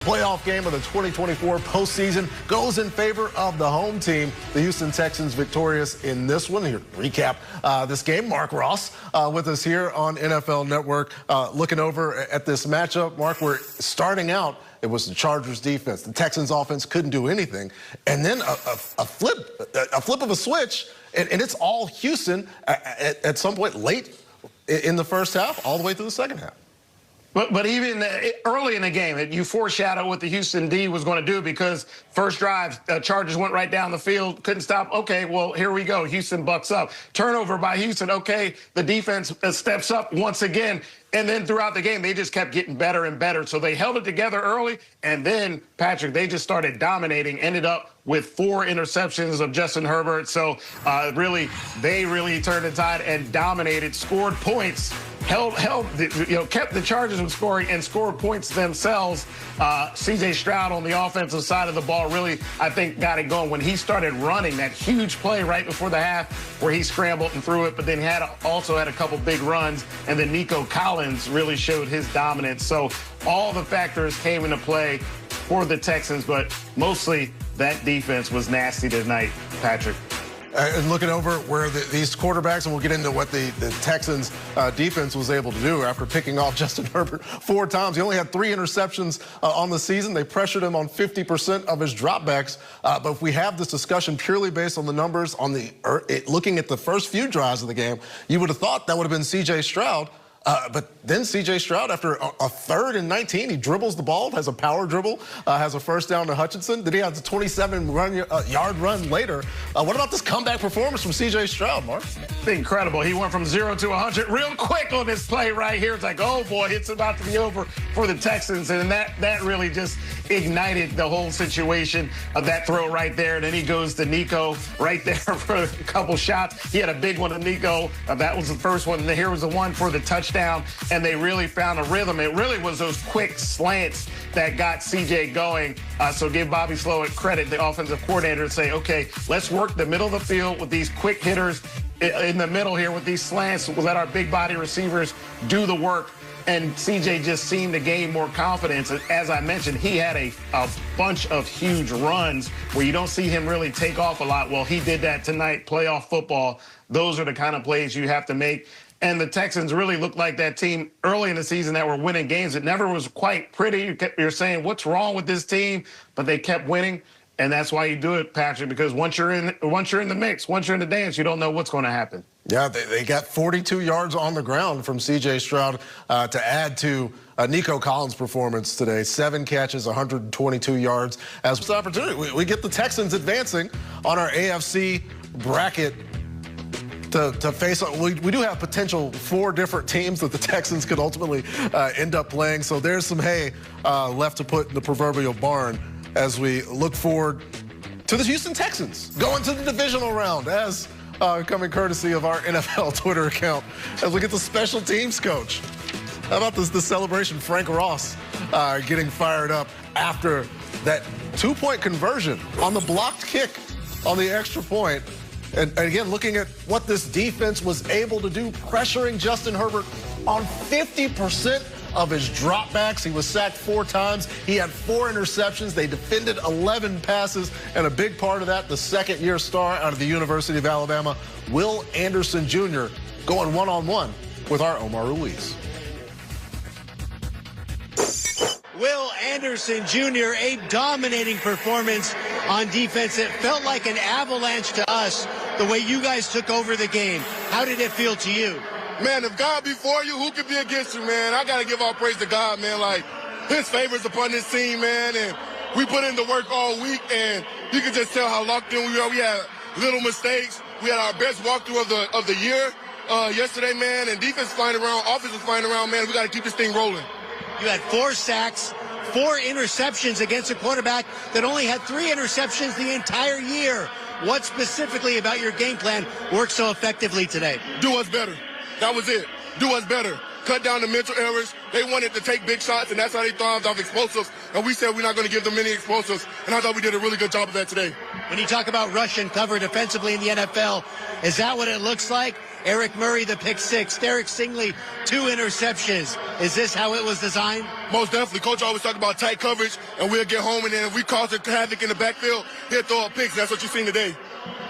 Playoff game of the 2024 postseason goes in favor of the home team. The Houston Texans victorious in this one. Here, recap this game. Mark Ross with us here on NFL Network, looking over at this matchup. Mark, we're starting out. It was the Chargers defense. The Texans offense couldn't do anything. And then a flip of a switch, and it's all Houston at some point late in the first half, all the way through the second half. But even early in the game, you foreshadowed what the Houston D was going to do, because first drive, Chargers went right down the field, couldn't stop. Okay, well, here we go. Houston bucks up. Turnover by Houston. Okay, the defense steps up once again. And then throughout the game, they just kept getting better and better. So they held it together early. And then, Patrick, they just started dominating, ended up with 4 interceptions of Justin Herbert. So they really turned the tide and dominated, scored points, kept the Chargers from scoring and scored points themselves. C.J. Stroud on the offensive side of the ball really, I think, got it going when he started running that huge play right before the half where he scrambled and threw it, but then also had a couple big runs. And then Nico Collins really showed his dominance. So all the factors came into play for the Texans, but mostly that defense was nasty tonight, Patrick. And looking over where these quarterbacks, and we'll get into what the Texans defense was able to do after picking off Justin Herbert 4 times. He only had 3 interceptions on the season. They pressured him on 50% of his dropbacks. But if we have this discussion purely based on the numbers, looking at the first few drives of the game, you would have thought that would have been C.J. Stroud. But then C.J. Stroud, after a 3rd and 19, he dribbles the ball, has a power dribble, has a first down to Hutchinson. Then he has a 27-yard run later. What about this comeback performance from C.J. Stroud, Mark? Incredible. He went from 0 to 100 real quick on this play right here. It's like, oh, boy, it's about to be over for the Texans. And that really just ignited the whole situation of that throw right there. And then he goes to Nico right there for a couple shots. He had a big one to Nico. That was the first one. And then here was the one for the touchdown. And they really found a rhythm. It really was those quick slants that got CJ going. So give Bobby Slowik credit, the offensive coordinator, and say, okay, let's work the middle of the field with these quick hitters in the middle here with these slants. We'll let our big body receivers do the work. And CJ just seemed to gain more confidence. As I mentioned, he had a bunch of huge runs where you don't see him really take off a lot. Well, he did that tonight. Playoff football, those are the kind of plays you have to make. And the Texans really looked like that team early in the season that were winning games. It never was quite pretty. You're saying, what's wrong with this team? But they kept winning. And that's why you do it, Patrick, because once you're in the mix, once you're in the dance, you don't know what's going to happen. Yeah, they got 42 yards on the ground from C.J. Stroud to add to Nico Collins' performance today. 7 catches, 122 yards. As an opportunity, we get the Texans advancing on our AFC bracket to face. We do have potential 4 different teams that the Texans could ultimately end up playing. So there's some hay left to put in the proverbial barn as we look forward to the Houston Texans going to the divisional round, as coming courtesy of our NFL Twitter account, as we get the special teams coach. How about the celebration? Frank Ross getting fired up after that 2-point conversion on the blocked kick on the extra point. And again, looking at what this defense was able to do, pressuring Justin Herbert on 50% of his dropbacks. He was sacked 4 times. He had 4 interceptions. They defended 11 passes. And a big part of that, the second-year star out of the University of Alabama, Will Anderson Jr., going one-on-one with our Omar Ruiz. Will Anderson Jr., a dominating performance on defense. It felt like an avalanche to us, the way you guys took over the game. How did it feel to you? Man, if God be for you, who could be against you, man? I got to give all praise to God, man. Like, his favors upon this team, man. And we put in the work all week, and you can just tell how locked in we are. We had little mistakes. We had our best walkthrough of the year yesterday, man. And defense flying around, offense was flying around, man. We got to keep this thing rolling. You had 4 sacks, 4 interceptions against a quarterback that only had 3 interceptions the entire year. What specifically about your game plan worked so effectively today? Do us better. That was it. Do us better. Cut down the mental errors. They wanted to take big shots, and that's how they thrived off explosives. And we said we're not going to give them many explosives. And I thought we did a really good job of that today. When you talk about rush and cover defensively in the NFL, is that what it looks like? Eric Murray, the pick six. Derek Stingley, 2 interceptions. Is this how it was designed? Most definitely. Coach always talk about tight coverage, and we'll get home, and then if we cause havoc in the backfield, he'll throw a pick. That's what you've seen today.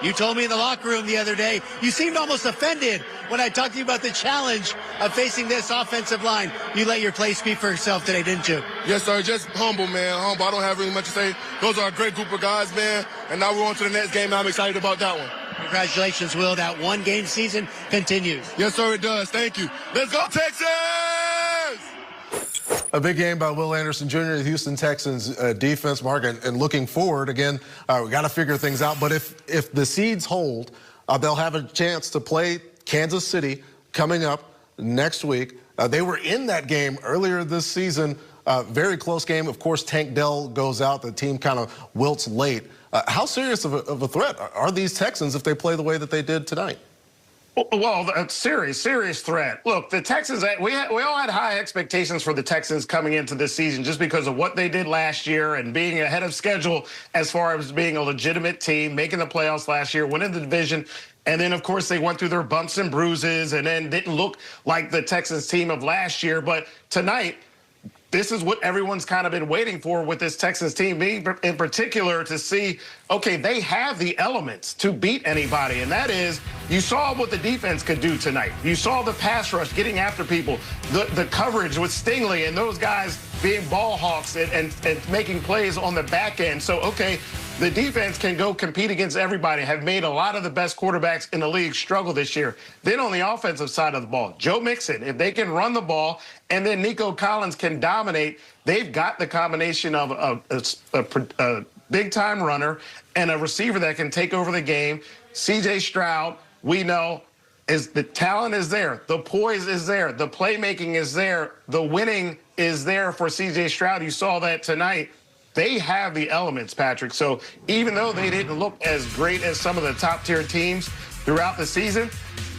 You told me in the locker room the other day, you seemed almost offended when I talked to you about the challenge of facing this offensive line. You let your play speak for itself today, didn't you? Yes, sir. Just humble, man. Humble. I don't have really much to say. Those are a great group of guys, man. And now we're on to the next game. I'm excited about that one. Congratulations, Will. That 1-game season continues. Yes, sir, it does. Thank you. Let's go, Texans! A big game by Will Anderson Jr., the Houston Texans defense, Mark, and looking forward, again, we got to figure things out. But if the seeds hold, they'll have a chance to play Kansas City coming up next week. They were in that game earlier this season. Very close game. Of course, Tank Dell goes out. The team kind of wilts late. How serious of a threat are these Texans if they play the way that they did tonight? Well, a serious threat. Look, the Texans, we all had high expectations for the Texans coming into this season just because of what they did last year and being ahead of schedule as far as being a legitimate team, making the playoffs last year, winning the division. And then, of course, they went through their bumps and bruises and then didn't look like the Texans team of last year. But tonight, this is what everyone's kind of been waiting for with this Texans team, in particular, to see, okay, they have the elements to beat anybody. And that is, you saw what the defense could do tonight. You saw the pass rush getting after people, the coverage with Stingley and those guys being ball hawks and making plays on the back end. So, okay, the defense can go compete against everybody, have made a lot of the best quarterbacks in the league struggle this year. Then on the offensive side of the ball, Joe Mixon, if they can run the ball and then Nico Collins can dominate, they've got the combination of a big-time runner and a receiver that can take over the game. C.J. Stroud, we know, the talent is there. The poise is there. The playmaking is there. The winning is there for C.J. Stroud. You saw that tonight. They have the elements, Patrick. So even though they didn't look as great as some of the top-tier teams throughout the season,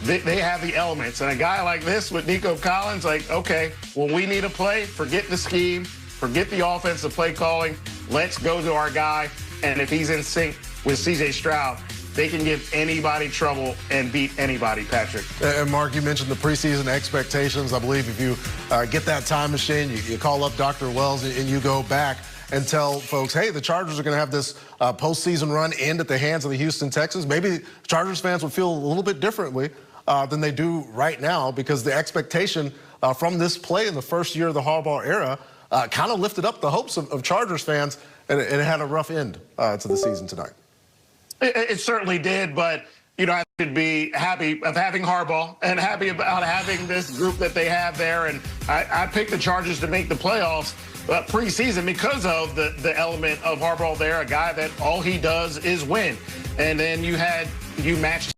they have the elements. And a guy like this with Nico Collins, like, okay, when we need a play, forget the scheme, forget the offensive play calling. Let's go to our guy. And if he's in sync with C.J. Stroud, they can give anybody trouble and beat anybody, Patrick. And Mark, you mentioned the preseason expectations. I believe if you get that time machine, you call up Dr. Wells and you go back and tell folks, hey, the Chargers are going to have this postseason run end at the hands of the Houston Texans. Maybe Chargers fans would feel a little bit differently than they do right now, because the expectation from this play in the first year of the Harbaugh era kind of lifted up the hopes of Chargers fans, and it had a rough end to the season tonight. It certainly did, but, you know, I should be happy of having Harbaugh and happy about having this group that they have there. And I picked the Chargers to make the playoffs preseason because of the element of Harbaugh there, a guy that all he does is win. And then you matched